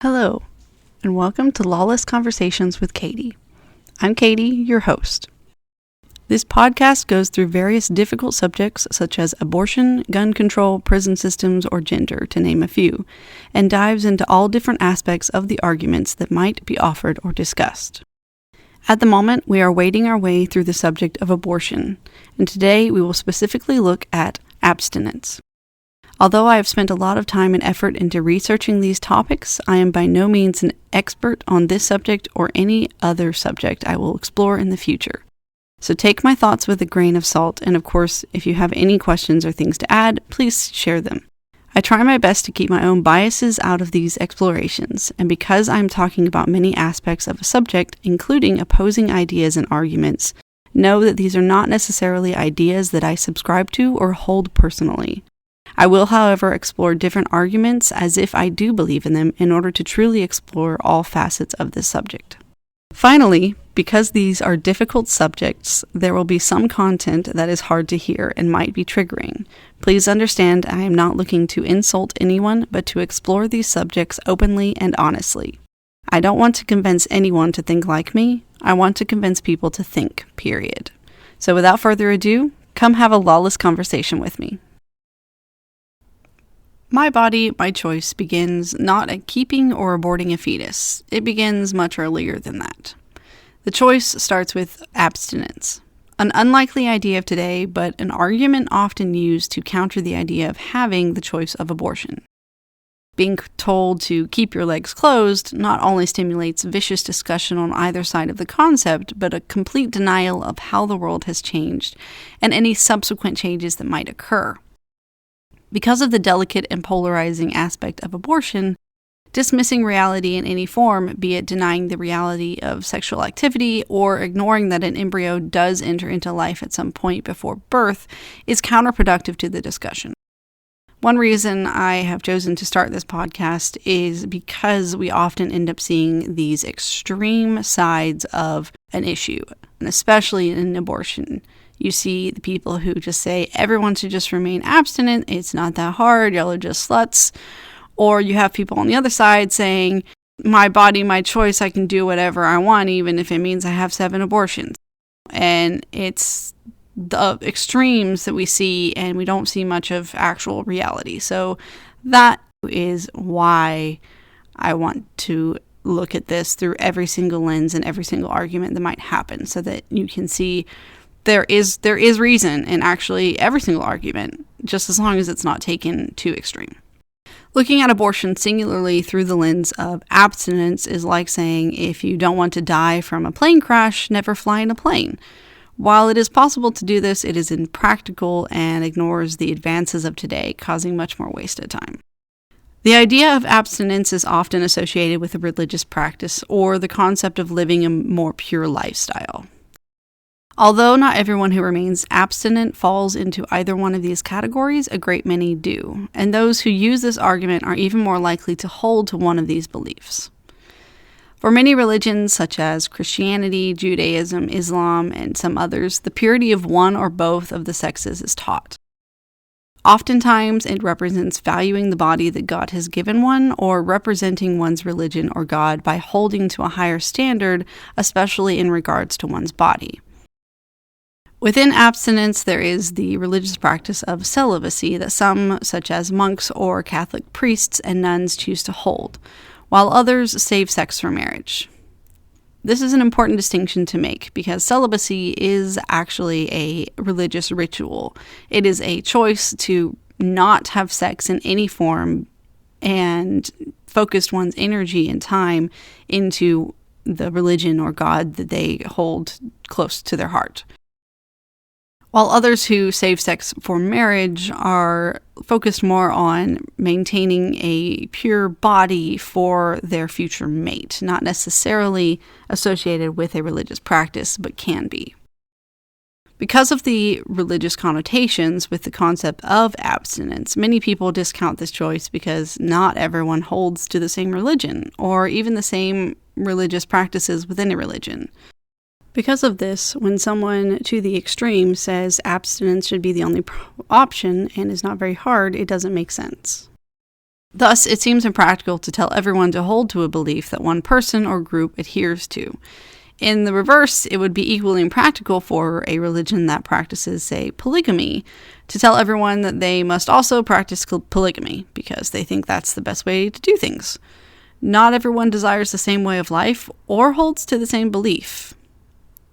Hello, and welcome to Lawless Conversations with Katie. I'm Katie, your host. This podcast goes through various difficult subjects such as abortion, gun control, prison systems, or gender, to name a few, and dives into all different aspects of the arguments that might be offered or discussed. At the moment, we are wading our way through the subject of abortion, and today we will specifically look at abstinence. Although I have spent a lot of time and effort into researching these topics, I am by no means an expert on this subject or any other subject I will explore in the future. So take my thoughts with a grain of salt, and of course, if you have any questions or things to add, please share them. I try my best to keep my own biases out of these explorations, and because I'm talking about many aspects of a subject, including opposing ideas and arguments, know that these are not necessarily ideas that I subscribe to or hold personally. I will, however, explore different arguments as if I do believe in them in order to truly explore all facets of this subject. Finally, because these are difficult subjects, there will be some content that is hard to hear and might be triggering. Please understand I am not looking to insult anyone, but to explore these subjects openly and honestly. I don't want to convince anyone to think like me. I want to convince people to think, period. So without further ado, come have a lawless conversation with me. My body, my choice begins not at keeping or aborting a fetus. It begins much earlier than that. The choice starts with abstinence, an unlikely idea of today, but an argument often used to counter the idea of having the choice of abortion. Being told to keep your legs closed not only stimulates vicious discussion on either side of the concept, but a complete denial of how the world has changed and any subsequent changes that might occur. Because of the delicate and polarizing aspect of abortion, dismissing reality in any form, be it denying the reality of sexual activity or ignoring that an embryo does enter into life at some point before birth, is counterproductive to the discussion. One reason I have chosen to start this podcast is because we often end up seeing these extreme sides of an issue, and especially in abortion. You see the people who just say everyone should just remain abstinent, it's not that hard, y'all are just sluts. Or you have people on the other side saying, my body, my choice, I can do whatever I want, even if it means I have 7 abortions. And it's the extremes that we see, and we don't see much of actual reality. So that is why I want to look at this through every single lens and every single argument that might happen, so that you can see there is reason in actually every single argument, just as long as it's not taken too extreme. Looking at abortion singularly through the lens of abstinence is like saying if you don't want to die from a plane crash, never fly in a plane. While it is possible to do this, it is impractical and ignores the advances of today, causing much more wasted time. The idea of abstinence is often associated with a religious practice or the concept of living a more pure lifestyle. Although not everyone who remains abstinent falls into either one of these categories, a great many do, and those who use this argument are even more likely to hold to one of these beliefs. For many religions, such as Christianity, Judaism, Islam, and some others, the purity of one or both of the sexes is taught. Oftentimes, it represents valuing the body that God has given one, or representing one's religion or God by holding to a higher standard, especially in regards to one's body. Within abstinence, there is the religious practice of celibacy that some, such as monks or Catholic priests and nuns, choose to hold, while others save sex for marriage. This is an important distinction to make because celibacy is actually a religious ritual. It is a choice to not have sex in any form and focus one's energy and time into the religion or God that they hold close to their heart. While others who save sex for marriage are focused more on maintaining a pure body for their future mate, not necessarily associated with a religious practice, but can be. Because of the religious connotations with the concept of abstinence, many people discount this choice because not everyone holds to the same religion, or even the same religious practices within a religion. Because of this, when someone to the extreme says abstinence should be the only option and is not very hard, it doesn't make sense. Thus, it seems impractical to tell everyone to hold to a belief that one person or group adheres to. In the reverse, it would be equally impractical for a religion that practices, say, polygamy, to tell everyone that they must also practice polygamy because they think that's the best way to do things. Not everyone desires the same way of life or holds to the same belief.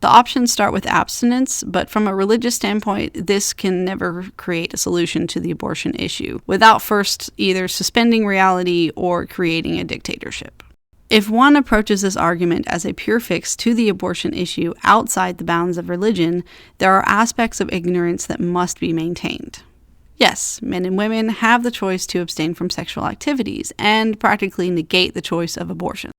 The options start with abstinence, but from a religious standpoint, this can never create a solution to the abortion issue without first either suspending reality or creating a dictatorship. If one approaches this argument as a pure fix to the abortion issue outside the bounds of religion, there are aspects of ignorance that must be maintained. Yes, men and women have the choice to abstain from sexual activities and practically negate the choice of abortion.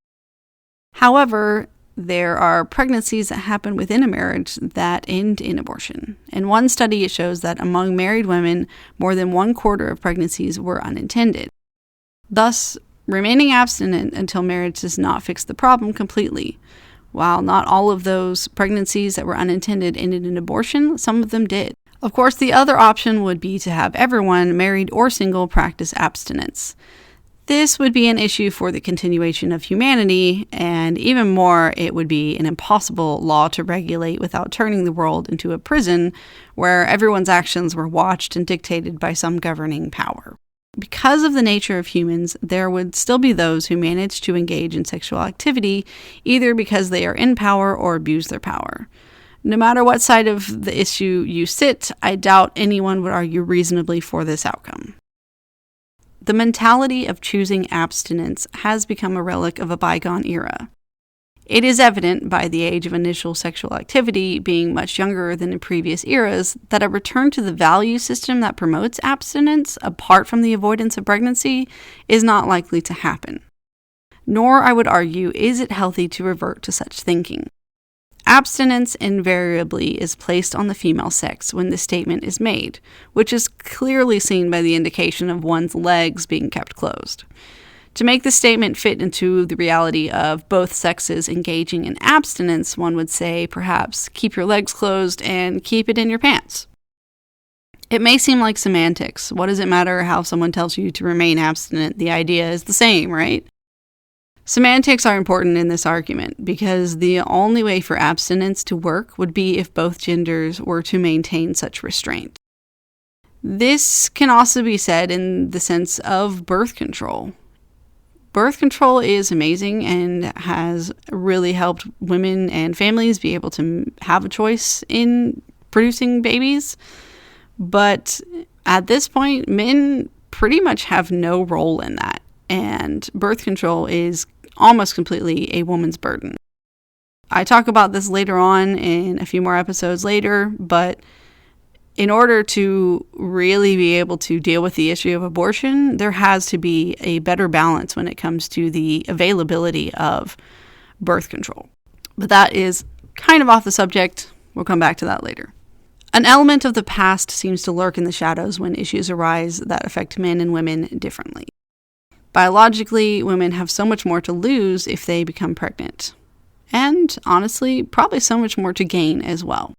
However, there are pregnancies that happen within a marriage that end in abortion. In one study, it shows that among married women, more than 1/4 of pregnancies were unintended. Thus, remaining abstinent until marriage does not fix the problem completely. While not all of those pregnancies that were unintended ended in abortion, some of them did. Of course, the other option would be to have everyone, married or single, practice abstinence. This would be an issue for the continuation of humanity, and even more, it would be an impossible law to regulate without turning the world into a prison where everyone's actions were watched and dictated by some governing power. Because of the nature of humans, there would still be those who manage to engage in sexual activity, either because they are in power or abuse their power. No matter what side of the issue you sit, I doubt anyone would argue reasonably for this outcome. The mentality of choosing abstinence has become a relic of a bygone era. It is evident by the age of initial sexual activity being much younger than in previous eras that a return to the value system that promotes abstinence, apart from the avoidance of pregnancy, is not likely to happen. Nor, I would argue, is it healthy to revert to such thinking. Abstinence invariably is placed on the female sex when this statement is made, which is clearly seen by the indication of one's legs being kept closed. To make the statement fit into the reality of both sexes engaging in abstinence, one would say, perhaps, keep your legs closed and keep it in your pants. It may seem like semantics. What does it matter how someone tells you to remain abstinent? The idea is the same, right? Semantics are important in this argument because the only way for abstinence to work would be if both genders were to maintain such restraint. This can also be said in the sense of birth control. Birth control is amazing and has really helped women and families be able to have a choice in producing babies. But at this point, men pretty much have no role in that. And birth control is almost completely a woman's burden. I talk about this later on in a few more episodes later, but in order to really be able to deal with the issue of abortion, there has to be a better balance when it comes to the availability of birth control. But that is kind of off the subject. We'll come back to that later. An element of the past seems to lurk in the shadows when issues arise that affect men and women differently. Biologically, women have so much more to lose if they become pregnant. And, honestly, probably so much more to gain as well.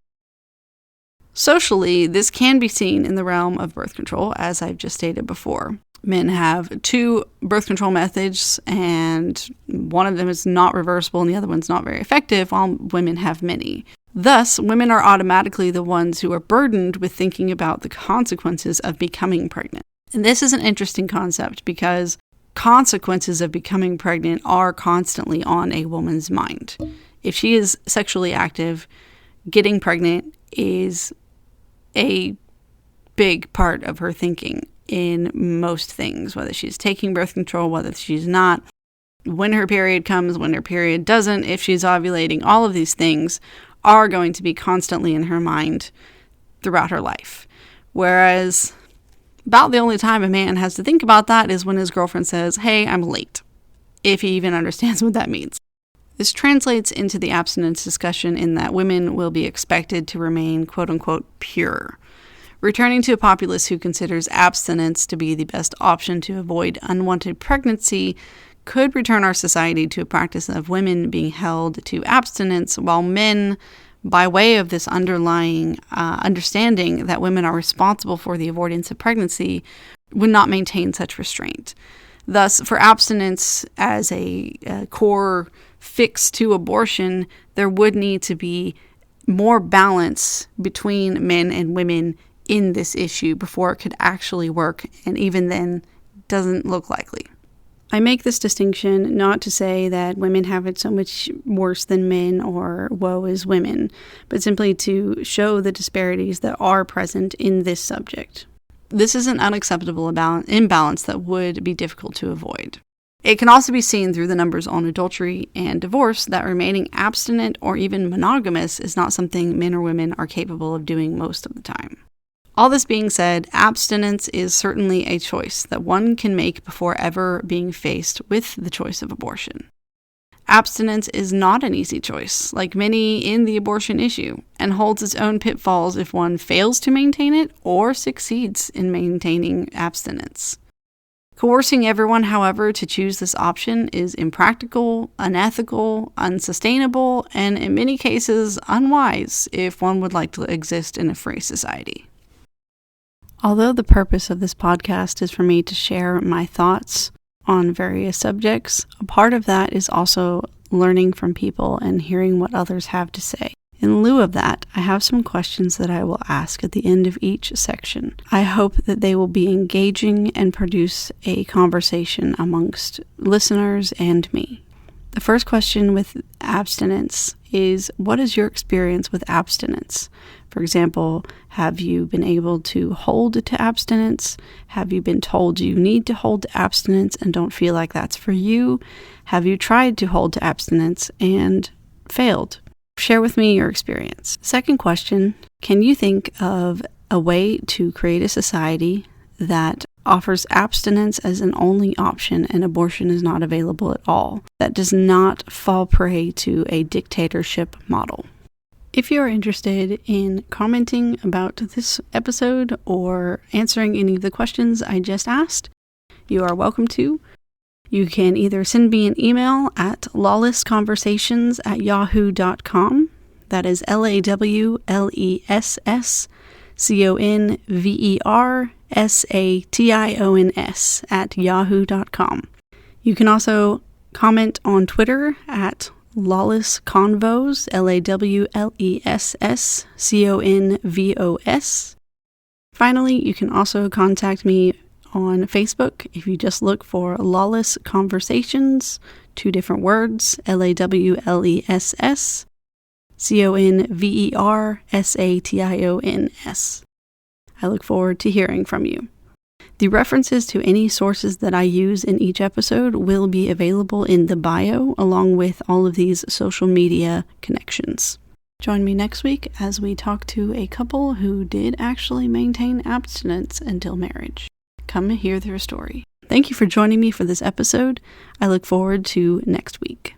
Socially, this can be seen in the realm of birth control, as I've just stated before. Men have 2 birth control methods, and one of them is not reversible and the other one's not very effective, while women have many. Thus, women are automatically the ones who are burdened with thinking about the consequences of becoming pregnant. And this is an interesting concept because consequences of becoming pregnant are constantly on a woman's mind. If she is sexually active, getting pregnant is a big part of her thinking in most things, whether she's taking birth control, whether she's not, when her period comes, when her period doesn't, if she's ovulating, all of these things are going to be constantly in her mind throughout her life. Whereas about the only time a man has to think about that is when his girlfriend says, "Hey, I'm late," if he even understands what that means. This translates into the abstinence discussion in that women will be expected to remain quote-unquote pure. Returning to a populace who considers abstinence to be the best option to avoid unwanted pregnancy could return our society to a practice of women being held to abstinence while men, by way of this underlying understanding that women are responsible for the avoidance of pregnancy, would not maintain such restraint. Thus, for abstinence as a core fix to abortion, there would need to be more balance between men and women in this issue before it could actually work, and even then, doesn't look likely. I make this distinction not to say that women have it so much worse than men or woe is women, but simply to show the disparities that are present in this subject. This is an unacceptable imbalance that would be difficult to avoid. It can also be seen through the numbers on adultery and divorce that remaining abstinent or even monogamous is not something men or women are capable of doing most of the time. All this being said, abstinence is certainly a choice that one can make before ever being faced with the choice of abortion. Abstinence is not an easy choice, like many in the abortion issue, and holds its own pitfalls if one fails to maintain it or succeeds in maintaining abstinence. Coercing everyone, however, to choose this option is impractical, unethical, unsustainable, and in many cases unwise if one would like to exist in a free society. Although the purpose of this podcast is for me to share my thoughts on various subjects, a part of that is also learning from people and hearing what others have to say. In lieu of that, I have some questions that I will ask at the end of each section. I hope that they will be engaging and produce a conversation amongst listeners and me. The first question with abstinence is, what is your experience with abstinence? For example, have you been able to hold to abstinence? Have you been told you need to hold to abstinence and don't feel like that's for you? Have you tried to hold to abstinence and failed? Share with me your experience. Second question, can you think of a way to create a society that offers abstinence as an only option and abortion is not available at all, that does not fall prey to a dictatorship model? If you are interested in commenting about this episode or answering any of the questions I just asked, you are welcome to. You can either send me an email at lawlessconversations@yahoo.com. That is LAWLESSCONVERSATIONS@yahoo.com. You can also comment on Twitter at lawlessconvos, LAWLESSCONVOS. Finally, you can also contact me on Facebook if you just look for Lawless Conversations, 2 different words, LAWLESSCONVERSATIONS. I look forward to hearing from you. The references to any sources that I use in each episode will be available in the bio, along with all of these social media connections. Join me next week as we talk to a couple who did actually maintain abstinence until marriage. Come hear their story. Thank you for joining me for this episode. I look forward to next week.